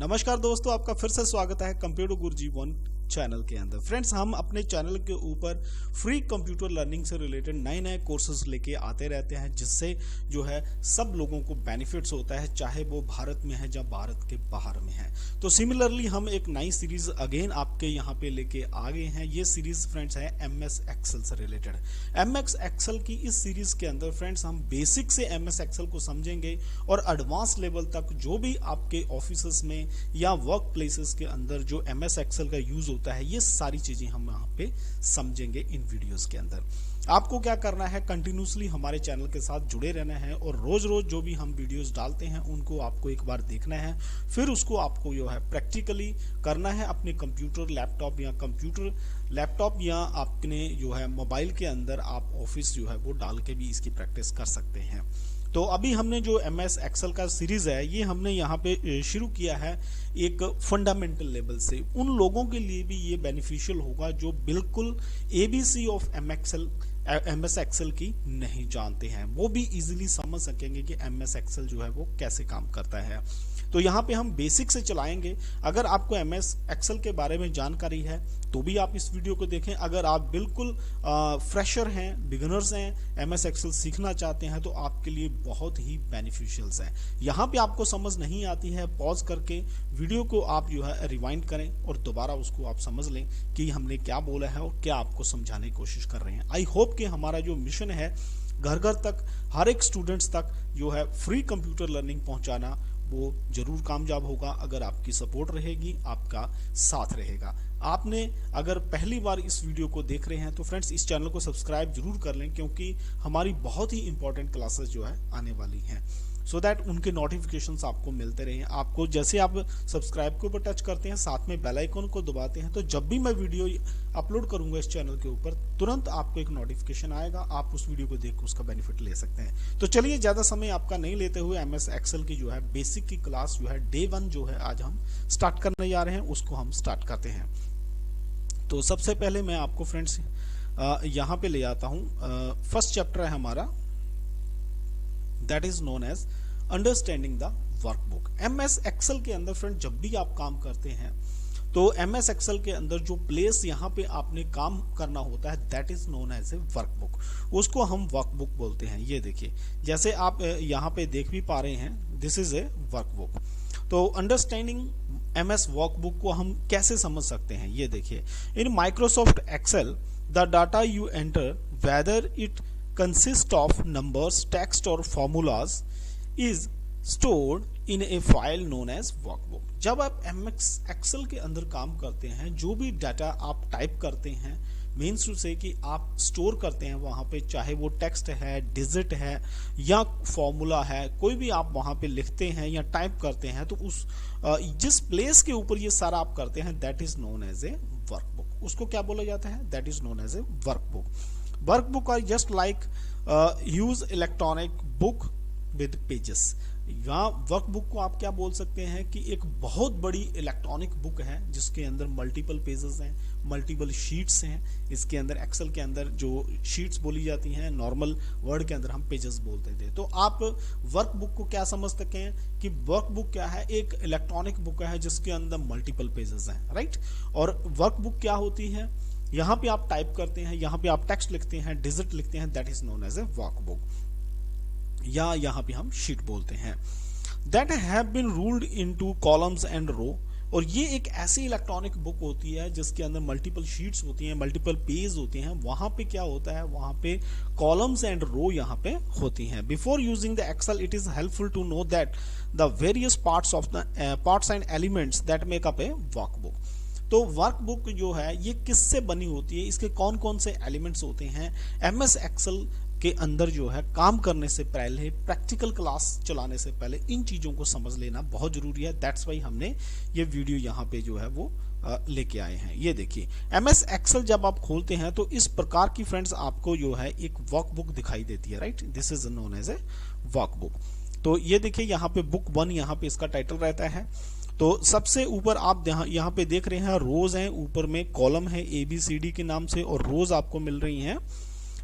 नमस्कार दोस्तों, आपका फिर से स्वागत है कंप्यूटर गुरुजी वन चैनल के अंदर। फ्रेंड्स, हम अपने चैनल के ऊपर फ्री कंप्यूटर लर्निंग से रिलेटेड नए नए कोर्सेज लेके आते रहते हैं, जिससे जो है सब लोगों को बेनिफिट्स होता है, चाहे वो भारत में है या भारत के बाहर में है। तो सिमिलरली हम एक नई सीरीज अगेन आपके यहाँ पे लेके आ गए हैं। ये सीरीज फ्रेंड्स है MS एक्सेल से रिलेटेड। MS एक्सेल की इस सीरीज के अंदर फ्रेंड्स हम बेसिक से MS एक्सेल को समझेंगे और एडवांस लेवल तक जो भी आपके ऑफिसेस में या वर्क प्लेसेस के अंदर जो MS एक्सेल का यूज होता है, ये सारी चीजें हम यहाँ पे समझेंगे इन वीडियोस के अंदर। आपको क्या करना है, कंटिन्यूसली हमारे चैनल के साथ जुड़े रहना है और रोज रोज जो भी हम वीडियोस डालते हैं उनको आपको एक बार देखना है, फिर उसको आपको जो है प्रैक्टिकली करना है अपने कंप्यूटर लैपटॉप या अपने जो है मोबाइल के अंदर आप ऑफिस जो है वो डाल के भी इसकी प्रैक्टिस कर सकते हैं। तो अभी हमने जो MS एक्सेल का सीरीज है, ये हमने यहाँ पे शुरू किया है एक फंडामेंटल लेवल से। उन लोगों के लिए भी ये बेनिफिशियल होगा जो बिल्कुल ABC ऑफ MS एक्सेल की नहीं जानते हैं, वो भी इजीली समझ सकेंगे कि MS एक्सेल जो है वो कैसे काम करता है। तो यहाँ पे हम बेसिक से चलाएंगे। अगर आपको MS एक्सेल के बारे में जानकारी है तो भी आप इस वीडियो को देखें। अगर आप बिल्कुल फ्रेशर हैं, बिगिनर्स हैं, MS एक्सेल सीखना चाहते हैं, तो आपके लिए बहुत ही बेनिफिशियल्स है। यहाँ पे आपको समझ नहीं आती है, पॉज करके वीडियो को आप जो है रिवाइंड करें और दोबारा उसको आप समझ लें कि हमने क्या बोला है और क्या आपको समझाने की कोशिश कर रहे हैं। आई होप कि हमारा जो मिशन है घर घर तक, हर एक स्टूडेंट्स तक जो है फ्री कंप्यूटर लर्निंग पहुंचाना, वो जरूर कामयाब होगा अगर आपकी सपोर्ट रहेगी, आपका साथ रहेगा। आपने अगर पहली बार इस वीडियो को देख रहे हैं तो फ्रेंड्स इस चैनल को सब्सक्राइब जरूर कर लें, क्योंकि हमारी बहुत ही इंपॉर्टेंट क्लासेस जो है आने वाली हैं, सो दैट उनके नोटिफिकेशंस आपको मिलते रहें। आपको जैसे आप सब्सक्राइब के ऊपर टच करते हैं, साथ में बेल आइकन को दबाते हैं, तो जब भी मैं वीडियो अपलोड करूंगा इस चैनल के ऊपर, तुरंत आपको एक नोटिफिकेशन आएगा, आप उस वीडियो को देख कर उसका बेनिफिट ले सकते हैं। तो चलिए ज्यादा समय आपका नहीं लेते हुए MS एक्सेल की जो है बेसिक की क्लास जो है डे 1 जो है आज हम स्टार्ट करने जा रहे हैं, उसको हम स्टार्ट करते हैं। तो सबसे पहले मैं आपको फ्रेंड्स यहाँ पे ले आता हूँ। फर्स्ट चैप्टर है हमारा, that is known as understanding the workbook. MS Excel के अंदर फ्रेंड जब भी आप काम करते हैं तो MS एक्सेल के अंदर जो प्लेस यहाँ पे आपने काम करना होता है, that is known as a workbook. उसको हम वर्कबुक बोलते हैं। ये देखिए, जैसे आप यहाँ पे देख भी पा रहे हैं, दिस इज ए वर्कबुक। तो अंडरस्टैंडिंग MS वर्कबुक को हम कैसे समझ सकते हैं, ये देखिए। In Microsoft Excel the data you enter, whether it consist of numbers, text और formulas, is stored in a file known as workbook. जब आप MS एक्सेल के अंदर काम करते हैं, जो भी डाटा आप टाइप करते हैं, मीन्स टू से कि आप स्टोर करते हैं वहां पे, चाहे वो टेक्स्ट है, डिजिट है या फॉर्मूला है, कोई भी आप वहां पे लिखते हैं या टाइप करते हैं, तो उस जिस प्लेस के ऊपर ये सारा आप करते हैं, that is known as a workbook. उसको क्या बोला जाता है, that is known as a workbook. Workbook are just like use electronic book with pages. यहाँ वर्कबुक को आप क्या बोल सकते हैं कि एक बहुत बड़ी इलेक्ट्रॉनिक बुक है जिसके अंदर मल्टीपल पेजेस हैं, मल्टीपल शीट्स हैं। इसके अंदर एक्सेल के अंदर जो शीट्स बोली जाती हैं, नॉर्मल वर्ड के अंदर हम पेजेस बोलते थे। तो आप वर्कबुक को क्या समझ सकते हैं कि वर्कबुक क्या है, एक इलेक्ट्रॉनिक बुक है जिसके अंदर मल्टीपल पेजेस हैं, राइट। और वर्कबुक क्या होती है, यहाँ पे आप टाइप करते हैं, यहाँ पे आप टेक्स्ट लिखते हैं, डिजिट लिखते हैं, that is known as a workbook, या यहाँ पे हम शीट बोलते हैं। That have been ruled into columns and row. और ये एक ऐसी इलेक्ट्रॉनिक बुक होती है जिसके अंदर मल्टीपल शीट्स होती हैं, मल्टीपल पेज होते हैं। वहां पे क्या होता है, वहां पे कॉलम्स एंड रो यहाँ पे होती हैं। Before using the Excel it is helpful to know that the various parts of the parts and elements that make up a workbook. तो वर्कबुक जो है ये किससे बनी होती है, इसके कौन कौन से एलिमेंट्स होते हैं। MS एक्सेल के अंदर जो है काम करने से पहले, प्रैक्टिकल क्लास चलाने से पहले इन चीजों को समझ लेना बहुत जरूरी है। दैट्स वाई हमने ये वीडियो यहाँ पे जो है वो लेके आए हैं। ये देखिए, MS एक्सेल जब आप खोलते हैं तो इस प्रकार की फ्रेंड्स आपको जो है एक वर्कबुक दिखाई देती है, right. This is known as a workbook. तो ये देखिए, यहाँ पे बुक 1 यहाँ पे इसका टाइटल रहता है। तो सबसे ऊपर आप यहाँ पे देख रहे हैं रोज हैं, ऊपर में कॉलम है ABCD के नाम से, और रोज आपको मिल रही हैं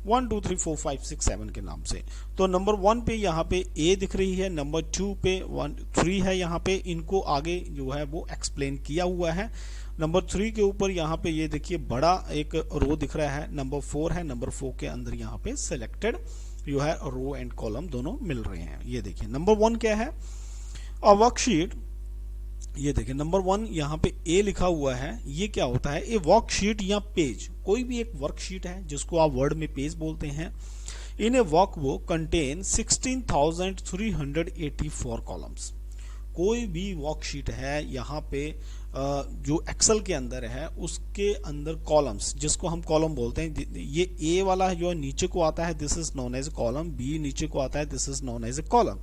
1 2 3 4 5 6 7 के नाम से। तो नंबर 1 पे यहाँ पे ए दिख रही है, नंबर 2 पे 1 3 है, यहाँ पे इनको आगे जो है वो एक्सप्लेन किया हुआ है। नंबर 3 के ऊपर यहाँ पे ये देखिए बड़ा एक रो दिख रहा है, नंबर 4 है, नंबर 4 के अंदर यहाँ पे सिलेक्टेड जो है रो एंड कॉलम दोनों मिल रहे हैं। ये देखिए नंबर 1 क्या है, अ वर्कशीट। ये देखिए नंबर 1 यहाँ पे ए लिखा हुआ है, ये क्या होता है, ए वर्कशीट या पेज, कोई भी एक वर्कशीट है जिसको आप वर्ड में पेज बोलते हैं। इन ए वर्कबुक कंटेन 16,384 कॉलम्स। कोई भी वर्कशीट है यहाँ पे जो एक्सेल के अंदर है उसके अंदर कॉलम्स, जिसको हम कॉलम बोलते हैं, ये ए वाला जो नीचे को आता है this is known as a column, B नीचे को आता है this is known as a column,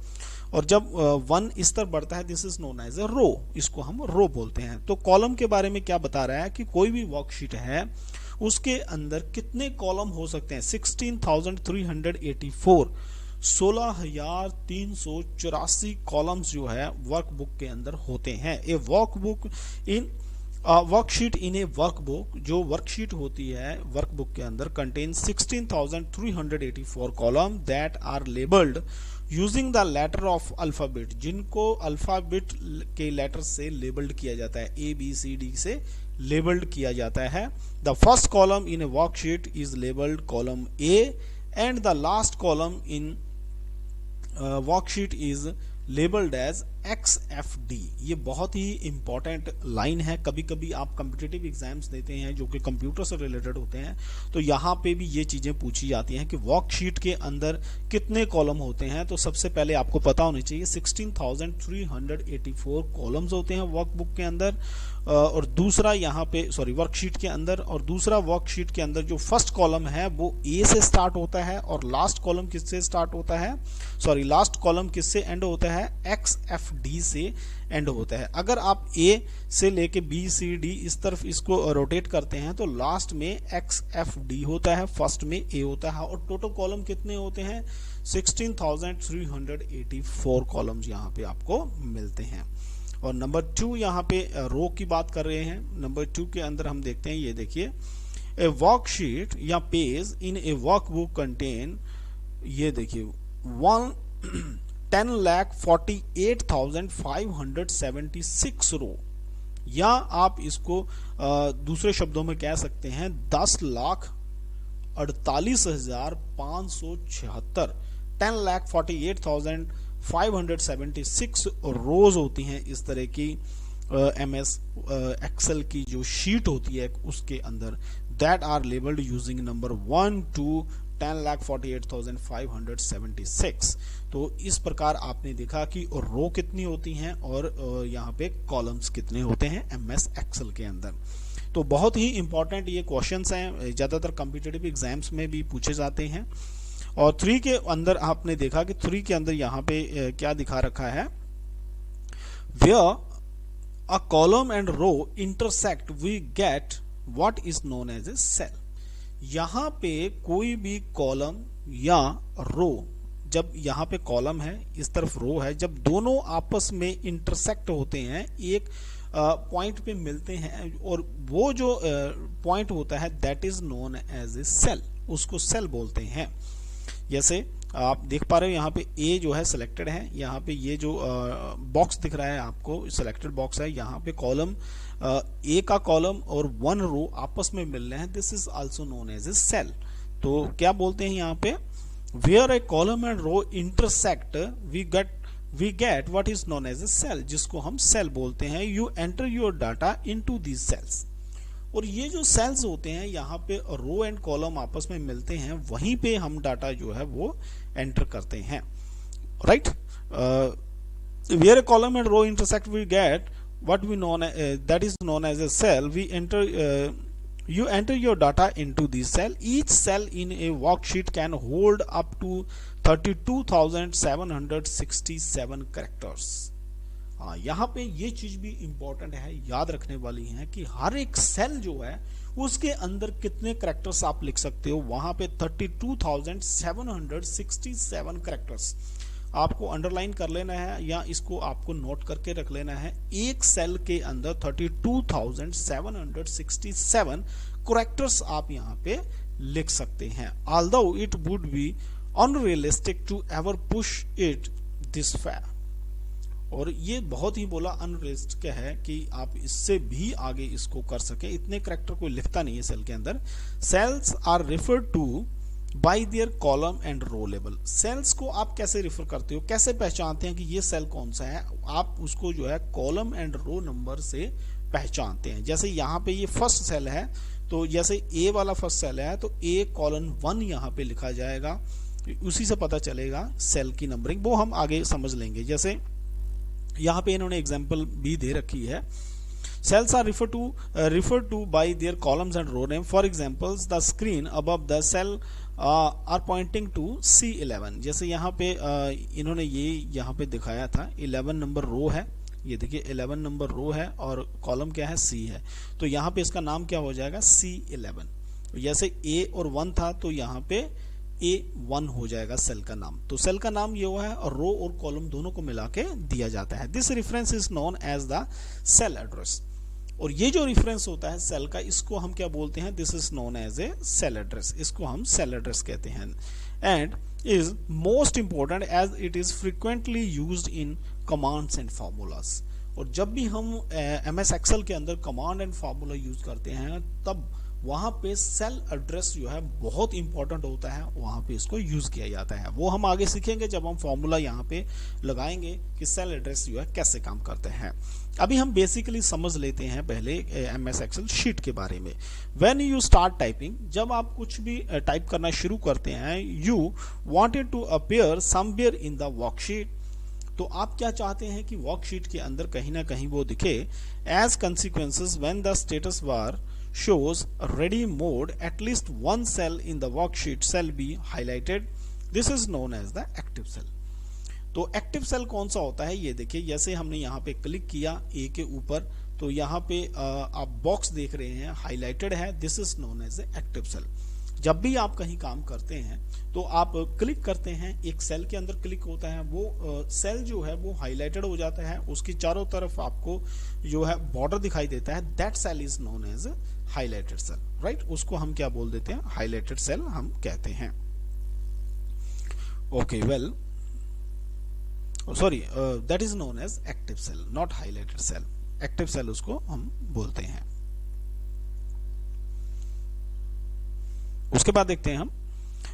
और जब 1 इस तरफ बढ़ता है this is known as a row, इसको हम रो बोलते हैं। तो कॉलम के बारे में क्या बता रहा है कि कोई भी वर्कशीट है उसके अंदर कितने कॉलम हो सकते हैं, 16,384 16,384 कॉलम्स जो है वर्कबुक के अंदर होते हैं। A workbook in worksheet in a workbook, जो वर्कशीट होती है वर्कबुक के अंदर contain 16,384 column that are labelled using the letter of alphabet, जिनको अल्फाबेट के लेटर से लेबल्ड किया जाता है, ए बी सी डी से लेबल्ड किया जाता है। The first column in a worksheet is labelled column A and the last column in worksheet is labelled as XFD। ये बहुत ही इंपॉर्टेंट लाइन है, कभी कभी आप कम्पिटिटिव एग्जाम्स देते हैं जो कि कंप्यूटर से रिलेटेड होते हैं, तो यहाँ पे भी ये चीजें पूछी जाती हैं कि वर्कशीट के अंदर कितने कॉलम होते हैं। तो सबसे पहले आपको पता होनी चाहिए 16,384 कॉलम्स होते हैं वर्कबुक के अंदर, और दूसरा यहाँ पे वर्कशीट के अंदर, और दूसरा वर्कशीट के अंदर जो फर्स्ट कॉलम है वो ए से स्टार्ट होता है और लास्ट कॉलम किससे स्टार्ट होता है, लास्ट कॉलम किससे एंड होता है, XFD से एंड होता है। अगर आप ए से लेके बी सी डी इस तरफ इसको रोटेट करते हैं तो लास्ट में XFD होता है, फर्स्ट में ए होता है, और टोटल कॉलम कितने होते हैं, 16,384 कॉलम्स यहाँ पे आपको मिलते हैं। और नंबर 2 यहाँ पे रो की बात कर रहे हैं, नंबर 2 के अंदर हम देखते हैं, ये देखिए ए वर्कशीट या page in a workbook contain, ये देखिए 10,48,576 रो, या आप इसको दूसरे शब्दों में कह सकते हैं 10,48,576, 10,48,576 रोज होती हैं इस तरह की MS एक्सेल की जो शीट होती है उसके अंदर, that are labelled using number 1 to 10,48,576। तो इस प्रकार आपने देखा कि रो कितनी होती हैं और यहाँ पे कॉलम्स कितने होते हैं MS एक्सेल के अंदर। तो बहुत ही इंपॉर्टेंट ये क्वेश्चंस हैं, ज्यादातर कॉम्पिटिटिव एग्जाम्स में भी पूछे जाते हैं। और 3 के अंदर आपने देखा कि 3 के अंदर यहाँ पे क्या दिखा रखा है, where a column and row intersect we get what is known as a cell। यहाँ पे कोई भी कॉलम या रो, जब यहाँ पे कॉलम है इस तरफ रो है, जब दोनों आपस में इंटरसेक्ट होते हैं, एक पॉइंट पे मिलते हैं, और वो जो पॉइंट होता है that is known as a cell, उसको सेल बोलते हैं। जैसे आप देख पा रहे हो यहाँ पे ए जो है सिलेक्टेड है, यहाँ पे ये जो बॉक्स दिख रहा है आपको सिलेक्टेड बॉक्स है, यहाँ पे कॉलम ए का कॉलम और 1 रो आपस में मिल रहे हैं, this is also known as a cell. तो क्या बोलते हैं यहाँ पे, where a column and row intersect we get what is known as a cell, जिसको हम सेल बोलते हैं। You enter your data into these cells. और ये जो सेल्स होते हैं यहाँ पे रो एंड कॉलम आपस में मिलते हैं, वहीं पे हम डाटा जो है वो एंटर करते हैं, right. Where a column and row intersect we get what we known that is known as a cell. You enter your data into this cell. Each cell in a worksheet can hold up to 32,767 characters। यहाँ पे ये चीज भी important है, याद रखने वाली है कि हर एक सेल जो है उसके अंदर कितने कैरेक्टर्स आप लिख सकते हो। वहां पे 32,767 कैरेक्टर्स आपको अंडरलाइन कर लेना है या इसको आपको नोट करके रख लेना है। एक सेल के अंदर 32,767 कैरेक्टर्स आप यहाँ पे लिख सकते हैं। Although it would be unrealistic to ever push it this far, और ये बहुत ही बोला अनरियलिस्टिक है कि आप इससे भी आगे इसको कर सके, इतने करेक्टर कोई लिखता नहीं है सेल के अंदर। Cells are referred to by their column and row level. Cells को आप कैसे रेफर करते हो, कैसे पहचानते हैं कि ये सेल कौन सा है? आप उसको जो है कॉलम एंड रो नंबर से पहचानते हैं। जैसे यहाँ पे ये फर्स्ट सेल है, तो जैसे ए वाला फर्स्ट सेल है तो ए कॉलन 1 यहाँ पे लिखा जाएगा, उसी से पता चलेगा सेल की नंबरिंग, वो हम आगे समझ लेंगे। जैसे यहाँ पे इन्होंने एग्जाम्पल भी दे रखी है। Cells are referred to by their columns and row name. For examples, the screen above the cell are pointing to C11। जैसे यहाँ पे इन्होंने ये यहाँ पे दिखाया था 11 नंबर रो है, ये देखिए 11 नंबर रो है और कॉलम क्या है, C है, तो यहाँ पे इसका नाम क्या हो जाएगा, C11। जैसे A और 1 था तो यहाँ पे A1 हो जाएगा सेल का नाम। तो सेल का नाम ये हुआ है और रो और कॉलम दोनों को मिला के दिया जाता है। This reference is known as the cell address. और ये जो रेफरेंस होता है सेल का, इसको हम क्या बोलते हैं, this is known as a cell address, इसको हम सेल एड्रेस कहते हैं। And is most important as it is frequently used in commands and formulas. और जब भी हम MS एक्सेल के अंदर कमांड एंड फार्मूला यूज करते हैं तब वहां पे सेल एड्रेस जो है बहुत इंपॉर्टेंट होता है, वहां पे इसको यूज किया जाता है। वो हम आगे सीखेंगे जब हम फॉर्मूला यहाँ पे लगाएंगे कि सेल एड्रेस जो है कैसे काम करते हैं। अभी हम बेसिकली समझ लेते हैं पहले MS एक्सेल शीट के बारे में। व्हेन यू स्टार्ट टाइपिंग, जब आप कुछ भी टाइप करना शुरू करते हैं, you wanted to appear somewhere in the worksheet, तो आप क्या चाहते हैं कि वर्कशीट के अंदर कहीं ना कहीं वो दिखे। As consequences when the status bar shows ready mode, at least one cell in the worksheet shall be highlighted. This is known as the active cell. तो एक्टिव सेल कौन सा होता है, ये देखिए, जैसे हमने यहाँ पे क्लिक किया ए के ऊपर तो यहाँ पे आप बॉक्स देख रहे हैं हाईलाइटेड है, this is known as a active cell. जब भी आप कहीं काम करते हैं तो आप क्लिक करते हैं, एक सेल के अंदर क्लिक होता है, वो सेल जो है वो हाईलाइटेड हो जाता है, उसकी चारों तरफ आपको जो है बॉर्डर दिखाई देता है, that cell is known as highlighted cell, right. उसको हम क्या बोल देते हैं, हाईलाइटेड सेल हम कहते हैं। Okay, well sorry, that is known as active cell, not highlighted cell. Active cell उसको हम बोलते हैं। उसके बाद देखते हैं हम,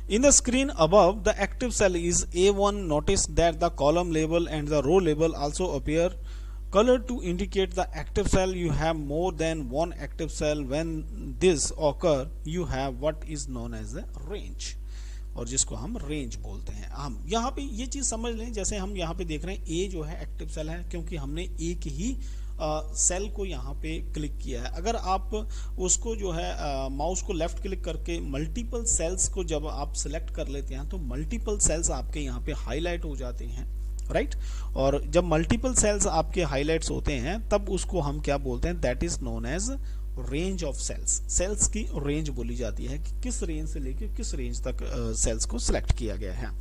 in the screen above the active cell is A1. Notice that the column label and the row label also appear colored to indicate the active cell. You have more than one active cell. When this occur, you have what is known as a range, और जिसको हम range बोलते हैं। हम यहाँ पे ये चीज समझ लें, जैसे हम यहाँ पे देख रहे हैं ए जो है एक्टिव सेल है क्योंकि हमने एक ही सेल को यहाँ पे क्लिक किया है। अगर आप उसको जो है माउस को लेफ्ट क्लिक करके मल्टीपल सेल्स को जब आप सिलेक्ट कर लेते हैं तो मल्टीपल सेल्स आपके यहाँ पे हाईलाइट हो जाते हैं, राइट। और जब मल्टीपल सेल्स आपके हाईलाइट्स होते हैं तब उसको हम क्या बोलते हैं, that is known as range of cells. Cells की रेंज बोली जाती है कि किस रेंज से लेकर किस रेंज तक सेल्स को सिलेक्ट किया गया है।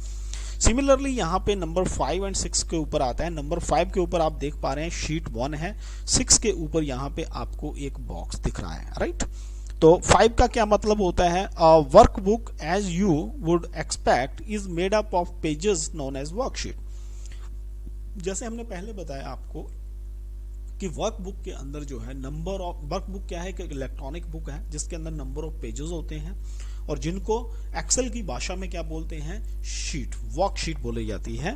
सिमिलरली यहाँ पे नंबर 5 और 6 के ऊपर आता है। नंबर 5 के ऊपर आप देख पा रहे हैं शीट 1 है, 6 के ऊपर यहाँ पे आपको एक बॉक्स दिख रहा है, राइट। तो 5 का क्या मतलब होता है, workbook as you would expect is made up of pages known as worksheet. जैसे हमने पहले बताया आपको कि वर्कबुक के अंदर जो है नंबर ऑफ, वर्कबुक क्या है कि इलेक्ट्रॉनिक बुक है जिसके अंदर नंबर ऑफ पेजेस होते हैं और जिनको एक्सेल की भाषा में क्या बोलते हैं, शीट, वर्कशीट बोली जाती है।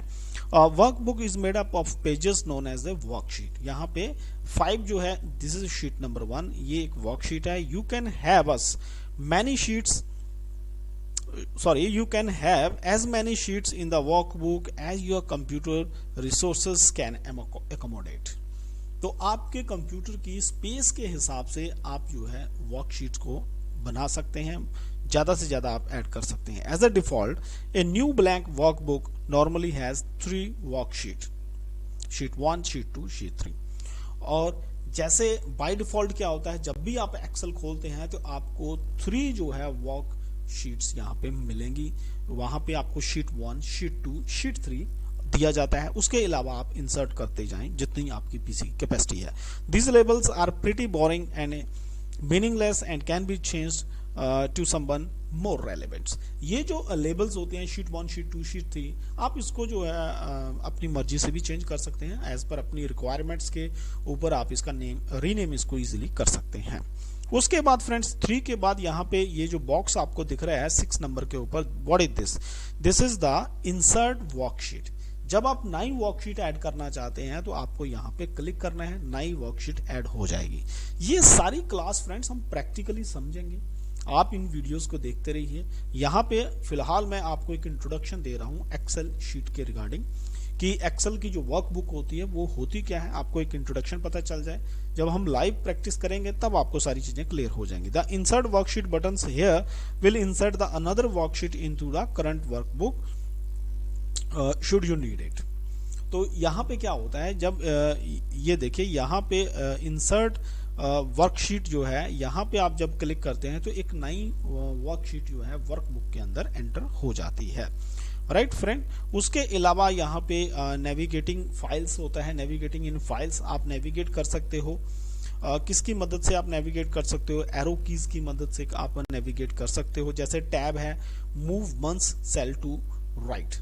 Workbook is made up of pages known as a worksheet. यहाँ पे 5 जो है दिस इज शीट नंबर 1, ये एक वर्कशीट है। You can have us many sheets, sorry, you can have as many sheets in the workbook as your computer resources can accommodate. तो आपके computer की स्पेस के हिसाब से आप जो है वर्कशीट को बना सकते हैं, ज्यादा से ज्यादा आप ऐड कर सकते हैं। As a default a new blank workbook normally has 3 worksheet, sheet 1, sheet 2, sheet 3। और जैसे बाय डिफॉल्ट क्या होता है, जब भी आप एक्सेल खोलते हैं तो आपको 3 जो है वर्क शीट्स यहाँ पे मिलेंगी। वहां पे आपको शीट 1, शीट 2, शीट 3 दिया जाता है। उसके अलावा आप इंसर्ट करते जाएं जितनी आपकी पीसी कैपेसिटी है। These labels are pretty boring and meaningless and can be changed to someone मोर रेलेवेंट्स। ये जो लेबल्स होते हैं शीट 1, शीट 2, शीट 3, आप इसको जो है अपनी मर्जी से भी चेंज कर सकते हैं। एज पर अपनी रिक्वायरमेंट्स के ऊपर आप इसका नेम रीनेम इसको इजीली कर सकते हैं। उसके बाद फ्रेंड्स 3 के बाद यहाँ पे ये जो बॉक्स आपको दिख रहा है 6 नंबर के ऊपर, what is this? This is the insert worksheet. जब आप नई वर्कशीट ऐड करना चाहते हैं तो आपको यहाँ पे क्लिक करना है, नई वर्कशीट ऐड हो जाएगी। ये सारी क्लास फ्रेंड्स हम प्रैक्टिकली समझेंगे, आप इन वीडियोस को देखते रहिए। यहाँ पे फिलहाल मैं आपको एक इंट्रोडक्शन दे रहा हूँ एक्सेल शीट के रिगार्डिंग, कि एक्सेल की जो वर्कबुक होती है वो होती क्या है, आपको एक इंट्रोडक्शन पता चल जाए। जब हम लाइव प्रैक्टिस करेंगे तब आपको सारी चीजें क्लियर हो जाएंगी। The insert worksheet buttons here will insert the another worksheet into the current workbook should you need it. तो यहाँ पे क्या होता है, जब ये देखिए यहाँ पे इंसर्ट वर्कशीट जो है, यहाँ पे आप जब क्लिक करते हैं तो एक नई वर्कशीट जो है वर्कबुक के अंदर एंटर हो जाती है। राइट फ्रेंड, उसके अलावा यहाँ पे नेविगेटिंग फाइल्स होता है, नेविगेटिंग इन फाइल्स आप नेविगेट कर सकते हो। किसकी मदद से आप नेविगेट कर सकते हो? एरो कीज की मदद से आप नेविगेट कर सकते हो। जैसे टैब है, move months cell to right.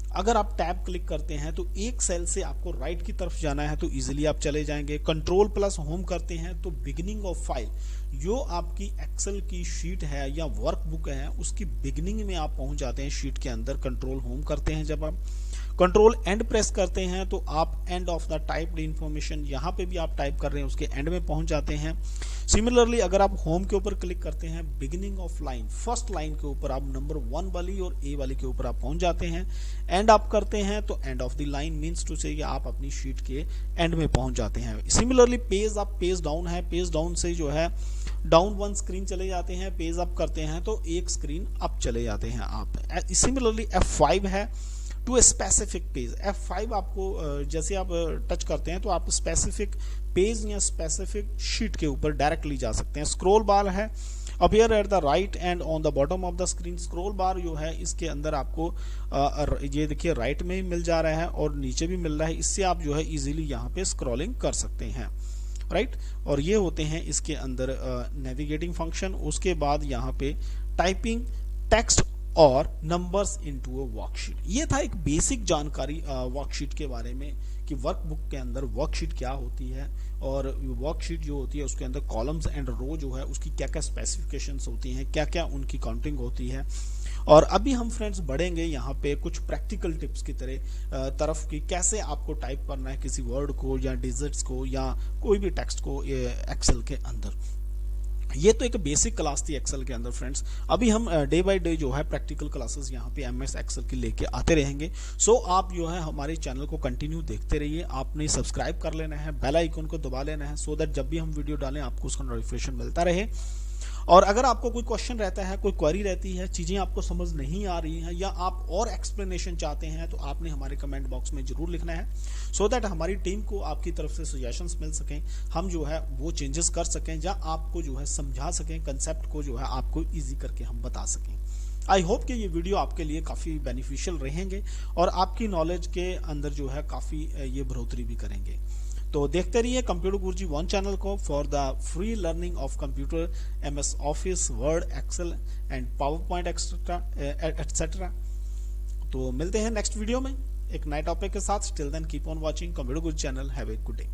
अगर आप टैब क्लिक करते हैं तो एक सेल से आपको राइट की तरफ जाना है तो इजीली आप चले जाएंगे। कंट्रोल प्लस होम करते हैं तो बिगिनिंग ऑफ फाइल, जो आपकी एक्सेल की शीट है या वर्कबुक है उसकी बिगिनिंग में आप पहुंच जाते हैं शीट के अंदर। कंट्रोल होम करते हैं, जब आप कंट्रोल एंड प्रेस करते हैं तो आप and of the typed information, यहाँ पे भी आप टाइप कर रहे हैं उसके एंड में पहुंच जाते हैं। सिमिलरली अगर आप होम के ऊपर क्लिक करते हैं, beginning of line, first line के ऊपर आप नंबर 1 वाली और ए वाली के ऊपर आप पहुंच जाते हैं। एंड आप करते हैं तो end of the line means to से आप अपनी शीट के एंड में पहुंच जाते हैं। Similarly page up, page down है, पेज डाउन से जो है डाउन 1 स्क्रीन चले जाते हैं। पेज अप करते हैं तो एक स्क्रीन अप चले जाते हैं आप। सिमिलरली F5 है टू स्पेसिफिक पेज। F5 आपको जैसे आप टच करते हैं तो आप स्पेसिफिक पेज या स्पेसिफिक शीट के ऊपर डायरेक्टली जा सकते हैं। स्क्रॉल बार है, appear at the right and on the bottom of the screen. Scroll बार जो है इसके अंदर आपको ये देखिए राइट में ही मिल जा रहा है और नीचे भी मिल रहा है। इससे आप जो है इजीली यहाँ पे स्क्रॉलिंग कर सकते हैं। राइट, और ये होते हैं इसके अंदर नेविगेटिंग फंक्शन। उसके बाद यहाँ पे टाइपिंग टेक्स्ट और नंबर्स इनटू अ वर्कशीट। ये था एक बेसिक जानकारी वर्कशीट के बारे में कि वर्कबुक के अंदर वर्कशीट क्या होती है और वर्कशीट जो होती है उसके अंदर कॉलम्स एंड रो जो है उसकी क्या क्या स्पेसिफिकेशंस होती हैं, क्या क्या उनकी काउंटिंग होती है। और अभी हम फ्रेंड्स बढ़ेंगे यहाँ पे कुछ प्रैक्टिकल टिप्स की तरफ की, कैसे आपको टाइप करना है किसी वर्ड को या डिजिट्स को या कोई भी टेक्स्ट को एक्सेल के अंदर। ये तो एक बेसिक क्लास थी एक्सेल के अंदर फ्रेंड्स। अभी हम डे बाय डे जो है प्रैक्टिकल क्लासेस यहाँ पे एमएस एक्सेल की लेके आते रहेंगे। सो आप जो है हमारे चैनल को कंटिन्यू देखते रहिए। आपने सब्सक्राइब कर लेना है, बेल आइकन को दबा लेना है, सो दैट जब भी हम वीडियो डालें आपको उसका नोटिफिकेशन मिलता रहे। और अगर आपको कोई क्वेश्चन रहता है, कोई क्वेरी रहती है, चीजें आपको समझ नहीं आ रही हैं या आप और एक्सप्लेनेशन चाहते हैं तो आपने हमारे कमेंट बॉक्स में जरूर लिखना है, सो दैट हमारी टीम को आपकी तरफ से सजेशंस मिल सकें, हम जो है वो चेंजेस कर सकें या आपको जो है समझा सकें, कंसेप्ट को जो है आपको ईजी करके हम बता सकें। आई होप कि ये वीडियो आपके लिए काफ़ी बेनिफिशियल रहेंगे और आपकी नॉलेज के अंदर जो है काफ़ी ये बढ़ोतरी भी करेंगे। तो देखते रहिए कंप्यूटर गुरुजी 1 चैनल को for the free learning of computer, MS Office, Word, Excel and PowerPoint etcetera. तो मिलते हैं नेक्स्ट वीडियो में एक नए टॉपिक के साथ। Till then keep on watching computer Guruji channel. Have a good day.